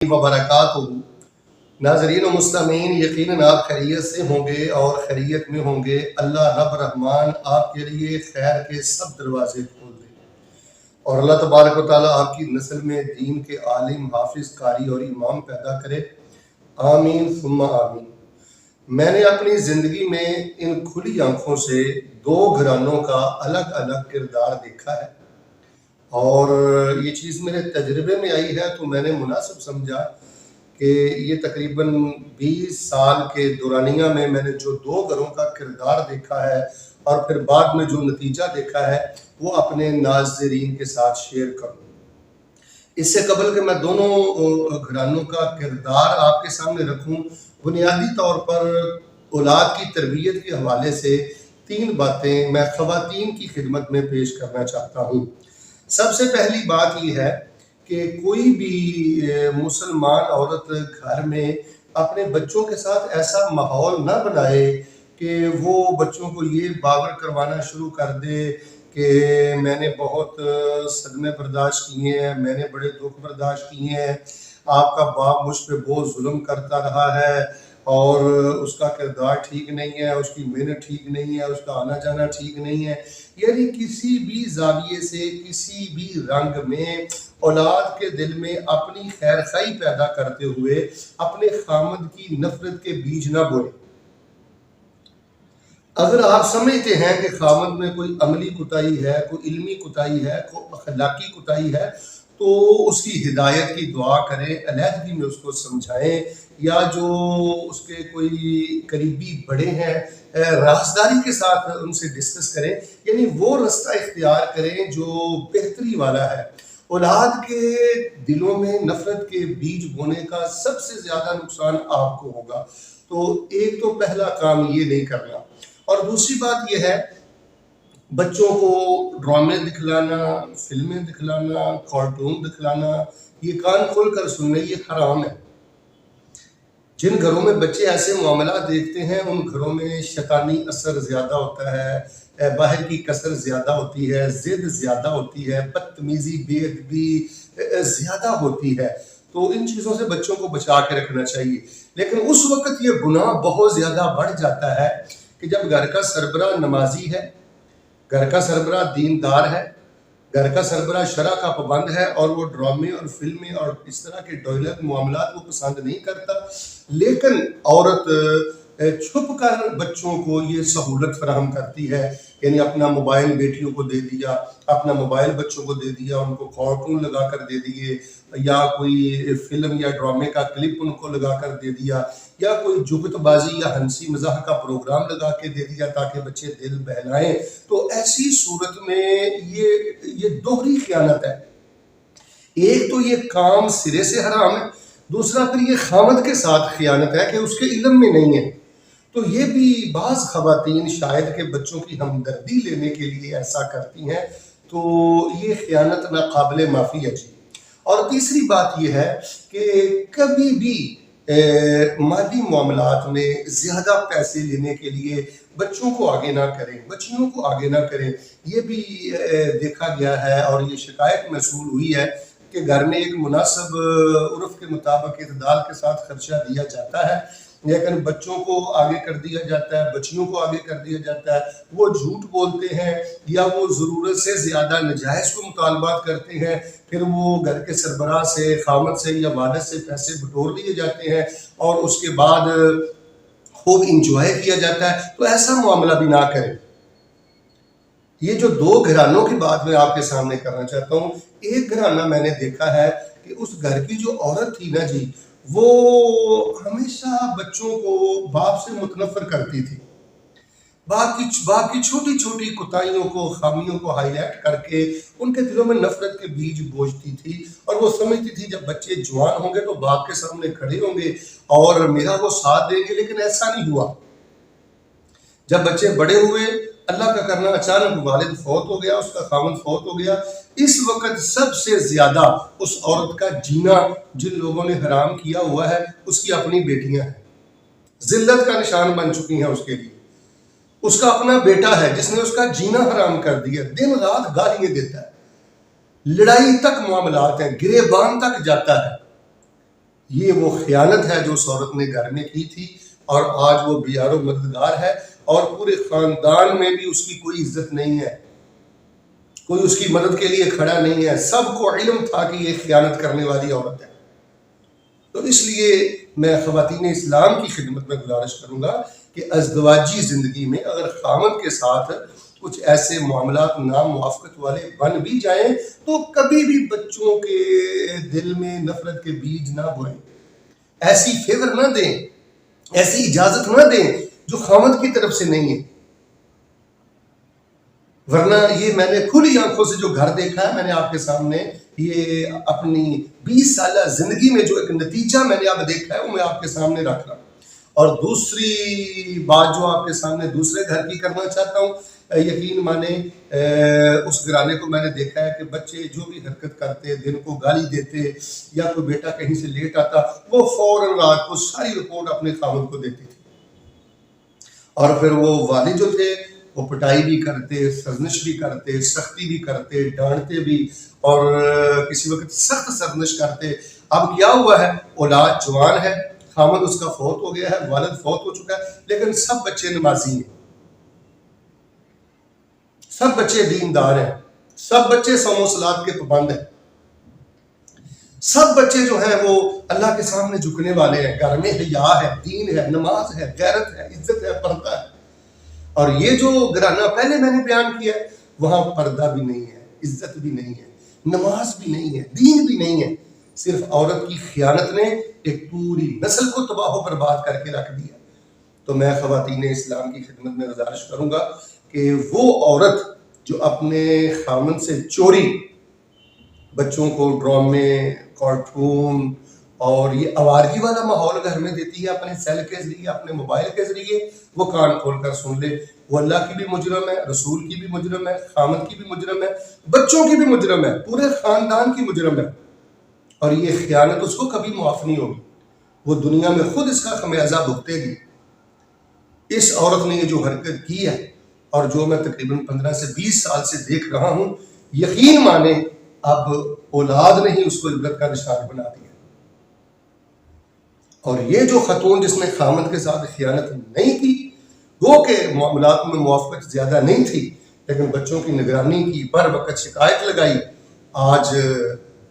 وبرکاتہ۔ ناظرین و مستمعین، یقیناً آپ خیریت سے ہوں گے اور خیریت میں ہوں گے۔ اللہ رب رحمان آپ کے لیے خیر کے سب دروازے کھول دے اور اللہ تبارک و تعالیٰ آپ کی نسل میں دین کے عالم، حافظ، قاری اور امام پیدا کرے۔ آمین ثم آمین۔ میں نے اپنی زندگی میں ان کھلی آنکھوں سے دو گھرانوں کا الگ الگ کردار دیکھا ہے، اور یہ چیز میرے تجربے میں آئی ہے تو میں نے مناسب سمجھا کہ یہ تقریباً 20 سال کے دورانیہ میں نے جو دو گھروں کا کردار دیکھا ہے اور پھر بعد میں جو نتیجہ دیکھا ہے وہ اپنے ناظرین کے ساتھ شیئر کروں۔ اس سے قبل کہ میں دونوں گھرانوں کا کردار آپ کے سامنے رکھوں، بنیادی طور پر اولاد کی تربیت کے حوالے سے 3 باتیں میں خواتین کی خدمت میں پیش کرنا چاہتا ہوں۔ سب سے پہلی بات یہ ہے کہ کوئی بھی مسلمان عورت گھر میں اپنے بچوں کے ساتھ ایسا ماحول نہ بنائے کہ وہ بچوں کو یہ باور کروانا شروع کر دے کہ میں نے بہت صدمے برداشت کیے ہیں، میں نے بڑے دکھ برداشت کیے ہیں، آپ کا باپ مجھ پہ بہت ظلم کرتا رہا ہے اور اس کا کردار ٹھیک نہیں ہے، اس کی محنت ٹھیک نہیں ہے، اس کا آنا جانا ٹھیک نہیں ہے۔ یعنی کسی بھی زاویے سے، کسی بھی رنگ میں اولاد کے دل میں اپنی خیر خواہی پیدا کرتے ہوئے اپنے خامد کی نفرت کے بیج نہ بوئے۔ اگر آپ سمجھتے ہیں کہ خامد میں کوئی عملی کوتاہی ہے، کوئی علمی کوتاہی ہے، کوئی اخلاقی کوتاہی ہے، تو اس کی ہدایت کی دعا کریں، علیحدگی میں اس کو سمجھائیں، یا جو اس کے کوئی قریبی بڑے ہیں رازداری کے ساتھ ان سے ڈسکس کریں، یعنی وہ رستہ اختیار کریں جو بہتری والا ہے۔ اولاد کے دلوں میں نفرت کے بیج بونے کا سب سے زیادہ نقصان آپ کو ہوگا، تو ایک تو پہلا کام یہ نہیں کرنا۔ اور دوسری بات یہ ہے، بچوں کو ڈرامے دکھلانا، فلمیں دکھلانا، کارٹون دکھلانا، یہ کان کھول کر سننا، یہ حرام ہے۔ جن گھروں میں بچے ایسے معاملات دیکھتے ہیں ان گھروں میں شیطانی اثر زیادہ ہوتا ہے، باہر کی کثر زیادہ ہوتی ہے، ضد زیادہ ہوتی ہے، بدتمیزی، بے ادبی زیادہ ہوتی ہے۔ تو ان چیزوں سے بچوں کو بچا کے رکھنا چاہیے۔ لیکن اس وقت یہ گناہ بہت زیادہ بڑھ جاتا ہے کہ جب گھر کا سربراہ نمازی ہے، گھر کا سربراہ دیندار ہے، گھر کا سربراہ شرع کا پابند ہے، اور وہ ڈرامے اور فلمیں اور اس طرح کے ڈویلر معاملات کو پسند نہیں کرتا، لیکن عورت چھپ کر بچوں کو یہ سہولت فراہم کرتی ہے، یعنی اپنا موبائل بیٹیوں کو دے دیا، اپنا موبائل بچوں کو دے دیا، ان کو کارٹون لگا کر دے دیے، یا کوئی فلم یا ڈرامے کا کلپ ان کو لگا کر دے دیا، یا کوئی جگت بازی یا ہنسی مزاح کا پروگرام لگا کے دے دیا تاکہ بچے دل بہلائیں۔ تو ایسی صورت میں یہ دوہری خیانت ہے۔ ایک تو یہ کام سرے سے حرام ہے، دوسرا پھر یہ خامد کے ساتھ خیانت ہے کہ اس کے علم میں نہیں ہے۔ تو یہ بھی بعض خواتین شاید کہ بچوں کی ہمدردی لینے کے لیے ایسا کرتی ہیں، تو یہ خیانت ناقابل معافی ہے جی۔ اور تیسری بات یہ ہے کہ کبھی بھی مالی معاملات میں زیادہ پیسے لینے کے لیے بچوں کو آگے نہ کریں، بچیوں کو آگے نہ کریں۔ یہ بھی دیکھا گیا ہے اور یہ شکایت موصول ہوئی ہے کہ گھر میں ایک مناسب عرف کے مطابق اعتدال کے ساتھ خرچہ دیا جاتا ہے، لیکن بچوں کو آگے کر دیا جاتا ہے، بچیوں کو آگے کر دیا جاتا ہے۔ وہ جھوٹ بولتے ہیں یا وہ ضرورت سے زیادہ نجائز کو مطالبات کرتے ہیں، پھر وہ گھر کے سربراہ سے، خامد سے یا والد سے پیسے بٹور لیے جاتے ہیں اور اس کے بعد خوب انجوائے کیا جاتا ہے۔ تو ایسا معاملہ بھی نہ کریں۔ یہ جو دو گھرانوں کی بات میں آپ کے سامنے کرنا چاہتا ہوں، ایک گھرانہ میں نے دیکھا ہے کہ اس گھر کی جو عورت تھی نا جی، وہ ہمیشہ بچوں کو باپ سے متنفر کرتی تھی، باپ کی چھوٹی چھوٹی کوتاہیوں کو، خامیوں کو ہائی لائٹ کر کے ان کے دلوں میں نفرت کے بیج بوجھتی تھی، اور وہ سمجھتی تھی جب بچے جوان ہوں گے تو باپ کے سامنے کھڑے ہوں گے اور میرا وہ ساتھ دیں گے، لیکن ایسا نہیں ہوا۔ جب بچے بڑے ہوئے، اللہ کا کرنا اچانک والد فوت ہو گیا، اس کا خاوند فوت ہو گیا، اس وقت سب سے زیادہ اس عورت کا جینا جن لوگوں نے حرام کیا ہوا ہے اس کی اپنی بیٹیاں ہیں، ذلت کا نشان بن چکی ہیں اس کے لیے۔ اس کا اپنا بیٹا ہے جس نے اس کا جینا حرام کر دیا، دن رات گالیاں دیتا ہے، لڑائی تک معاملات ہیں، گریبان تک جاتا ہے۔ یہ وہ خیانت ہے جو اس عورت نے گھر میں کی تھی، اور آج وہ بیار و مددگار ہے، اور پورے خاندان میں بھی اس کی کوئی عزت نہیں ہے، کوئی اس کی مدد کے لیے کھڑا نہیں ہے، سب کو علم تھا کہ یہ خیانت کرنے والی عورت ہے۔ تو اس لیے میں خواتین اسلام کی خدمت میں گزارش کروں گا کہ ازدواجی زندگی میں اگر خاوند کے ساتھ کچھ ایسے معاملات ناموافقت والے بن بھی جائیں تو کبھی بھی بچوں کے دل میں نفرت کے بیج نہ بوئیں، ایسی فیور نہ دیں، ایسی اجازت نہ دیں جو خاوند کی طرف سے نہیں ہے۔ ورنہ یہ میں نے کھلی آنکھوں سے جو گھر دیکھا ہے، میں نے آپ کے سامنے یہ اپنی 20 سالہ زندگی میں جو ایک نتیجہ میں نے اب دیکھا ہے وہ میں آپ کے سامنے رکھ رہا ہوں۔ اور دوسری بات جو آپ کے سامنے دوسرے گھر کی کرنا چاہتا ہوں، یقین مانیں اس گھرانے کو میں نے دیکھا ہے کہ بچے جو بھی حرکت کرتے، دن کو گالی دیتے، یا کوئی بیٹا کہیں سے لیٹ آتا، وہ فوراً رات کو ساری رپورٹ اپنے خاوند کو دیتی تھی، اور پھر وہ والد جو تھے وہ پٹائی بھی کرتے، سرزنش بھی کرتے، سختی بھی کرتے، ڈانٹتے بھی، اور کسی وقت سخت سرزنش کرتے۔ اب کیا ہوا ہے، اولاد جوان ہے، خامد اس کا فوت ہو گیا ہے، والد فوت ہو چکا ہے، لیکن سب بچے نمازی ہیں، سب بچے دیندار ہیں، سب بچے صوم و صلات کے پابند ہیں، سب بچے جو ہیں وہ اللہ کے سامنے جھکنے والے ہیں، گھر میں حیا ہے، دین ہے، نماز ہے، غیرت ہے، عزت ہے، پردہ ہے۔ اور یہ جو گھرانہ پہلے میں نے بیان کیا ہے، وہاں پردہ بھی نہیں ہے، عزت بھی نہیں ہے، نماز بھی نہیں ہے، دین بھی نہیں ہے، صرف عورت کی خیانت نے ایک پوری نسل کو تباہ و برباد کر کے رکھ دیا۔ تو میں خواتین اسلام کی خدمت میں گزارش کروں گا کہ وہ عورت جو اپنے خامن سے چوری بچوں کو ڈرامے، کارٹون اور یہ آوارگی والا ماحول گھر میں دیتی ہے اپنے سیل کے ذریعے، اپنے موبائل کے ذریعے، وہ کان کھول کر سن لے، وہ اللہ کی بھی مجرم ہے، رسول کی بھی مجرم ہے، خامد کی بھی مجرم ہے، بچوں کی بھی مجرم ہے، پورے خاندان کی مجرم ہے، اور یہ خیانت اس کو کبھی معاف نہیں ہوگی، وہ دنیا میں خود اس کا خمیازہ بھگتے گی۔ اس عورت نے یہ جو حرکت کی ہے، اور جو میں تقریباً 15 سے 20 سال سے دیکھ رہا ہوں، یقین مانیں اب اولاد نے ہی اس کو عبرت کا نشان بنا دیا۔ اور یہ جو خاتون جس نے خامد کے ساتھ خیانت نہیں کی، وہ کہ معاملات میں موافقت زیادہ نہیں تھی، لیکن بچوں کی نگرانی کی، بر وقت شکایت لگائی، آج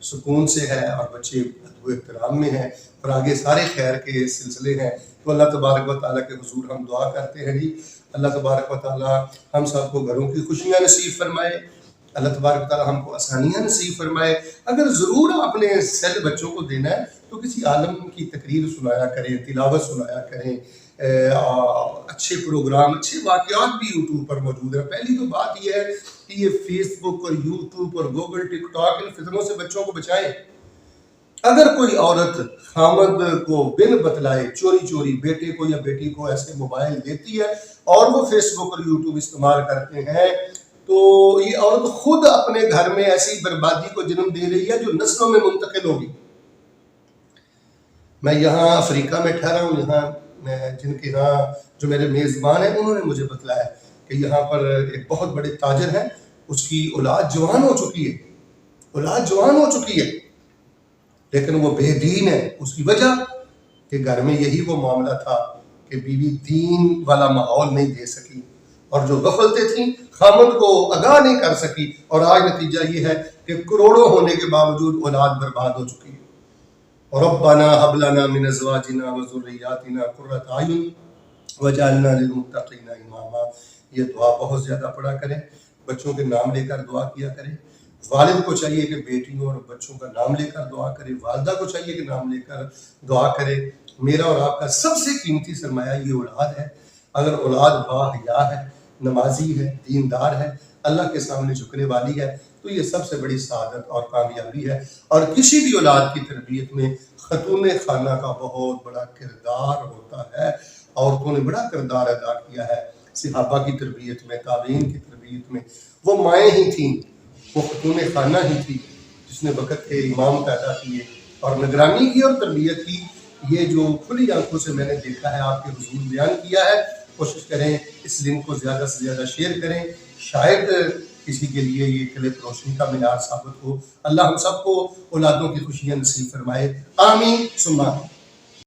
سکون سے ہے، اور بچے ادب و احترام میں ہیں، اور آگے سارے خیر کے سلسلے ہیں۔ تو اللہ تبارک و تعالیٰ کے حضور ہم دعا کرتے ہیں جی، اللہ تبارک و تعالیٰ ہم سب کو گھروں کی خوشیاں نصیب فرمائے، اللہ تبارک و تعالیٰ ہم کو آسانیاں نصیب فرمائے۔ اگر ضرور آپ نے سیل بچوں کو دینا ہے تو کسی عالم کی تقریر سنایا کریں، تلاوت سنایا کریں، اچھے پروگرام، اچھے واقعات بھی یوٹیوب پر موجود ہیں۔ پہلی تو بات یہ ہے کہ یہ فیس بک اور یوٹیوب اور گوگل، ٹک ٹاک، ان فتنوں سے بچوں کو بچائیں۔ اگر کوئی عورت خامد کو بن بتلائے چوری چوری بیٹے کو یا بیٹی کو ایسے موبائل دیتی ہے اور وہ فیس بک اور یوٹیوب استعمال کرتے ہیں، تو یہ عورت خود اپنے گھر میں ایسی بربادی کو جنم دے رہی ہے جو نسلوں میں منتقل ہوگی۔ میں یہاں افریقہ میں ٹھہرا ہوں، یہاں میں جن کے یہاں جو میرے میزبان ہیں انہوں نے مجھے بتلایا کہ یہاں پر ایک بہت بڑے تاجر ہیں، اس کی اولاد جوان ہو چکی ہے، اولاد جوان ہو چکی ہے، لیکن وہ بے دین ہے۔ اس کی وجہ کہ گھر میں یہی وہ معاملہ تھا کہ بیوی دین والا ماحول نہیں دے سکی، اور جو غفلتیں تھیں خامد کو آگاہ نہیں کر سکی، اور آج نتیجہ یہ ہے کہ کروڑوں ہونے کے باوجود اولاد برباد ہو چکی ہے۔ ربنا هب لنا من ازواجنا وذرياتنا قرة اعین وجعلنا للمتقین اماما۔ یہ دعا بہت زیادہ پڑھا کریں، بچوں کے نام لے کر دعا کیا کریں، والد کو چاہیے کہ بیٹیوں اور بچوں کا نام لے کر دعا کرے، والدہ کو چاہیے کہ نام لے کر دعا کرے۔ میرا اور آپ کا سب سے قیمتی سرمایہ یہ اولاد ہے۔ اگر اولاد باحیا ہے، نمازی ہے، دیندار ہے، اللہ کے سامنے جھکنے والی ہے، تو یہ سب سے بڑی سعادت اور کامیابی ہے۔ اور کسی بھی اولاد کی تربیت میں خاتون خانہ کا بہت بڑا کردار ہوتا ہے۔ عورتوں نے بڑا کردار ادا کیا ہے صحابہ کی تربیت میں، تابعین کی تربیت میں۔ وہ مائیں ہی تھیں، وہ خاتون خانہ ہی تھی جس نے وقت کے امام پیدا کیے اور نگرانی کی اور تربیت کی۔ یہ جو کھلی آنکھوں سے میں نے دیکھا ہے، آپ کے حضور بیان کیا ہے۔ کوشش کریں اس لنک کو زیادہ سے زیادہ شیئر کریں، شاید کسی کے لیے یہ کلپ روشنی کا مینار ثابت ہو. اللہ ہم سب کو اولادوں کی خوشیاں نصیب فرمائے. آمین ثم آمین.